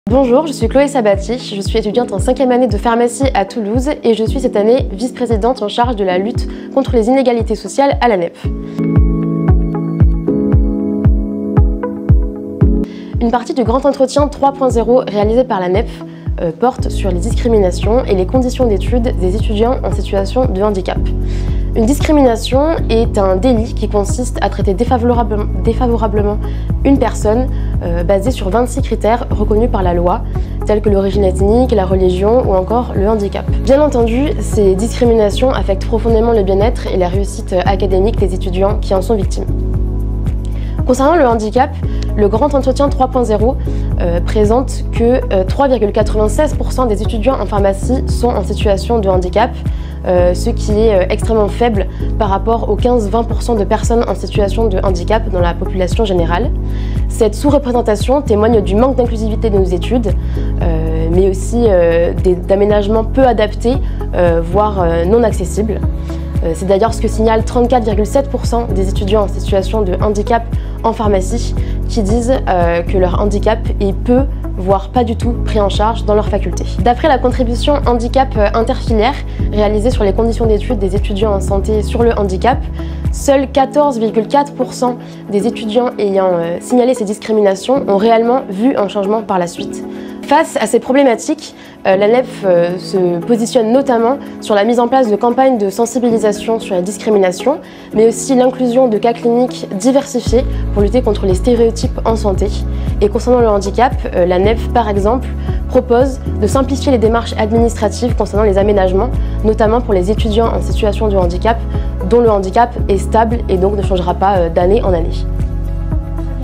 Bonjour, je suis Chloé Sabati, je suis étudiante en 5e année de pharmacie à Toulouse et je suis cette année vice-présidente en charge de la lutte contre les inégalités sociales à l'ANEP. Une partie du grand entretien 3.0 réalisé par l'ANEP porte sur les discriminations et les conditions d'études des étudiants en situation de handicap. Une discrimination est un délit qui consiste à traiter défavorablement une personne basée sur 26 critères reconnus par la loi, tels que l'origine ethnique, la religion ou encore le handicap. Bien entendu, ces discriminations affectent profondément le bien-être et la réussite académique des étudiants qui en sont victimes. Concernant le handicap, le Grand Entretien 3.0 présente que 3,96% des étudiants en pharmacie sont en situation de handicap, ce qui est extrêmement faible par rapport aux 15-20% de personnes en situation de handicap dans la population générale. Cette sous-représentation témoigne du manque d'inclusivité de nos études, mais aussi d'aménagements peu adaptés, voire non accessibles. C'est d'ailleurs ce que signalent 34,7% des étudiants en situation de handicap en pharmacie qui disent que leur handicap est peu, voire pas du tout, pris en charge dans leur faculté. D'après la contribution handicap interfilière réalisée sur les conditions d'études des étudiants en santé sur le handicap, seuls 14,4% des étudiants ayant signalé ces discriminations ont réellement vu un changement par la suite. Face à ces problématiques, l'ANEP se positionne notamment sur la mise en place de campagnes de sensibilisation sur la discrimination, mais aussi l'inclusion de cas cliniques diversifiés pour lutter contre les stéréotypes en santé. Et concernant le handicap, l'ANEP, par exemple, propose de simplifier les démarches administratives concernant les aménagements, notamment pour les étudiants en situation de handicap, dont le handicap est stable et donc ne changera pas d'année en année.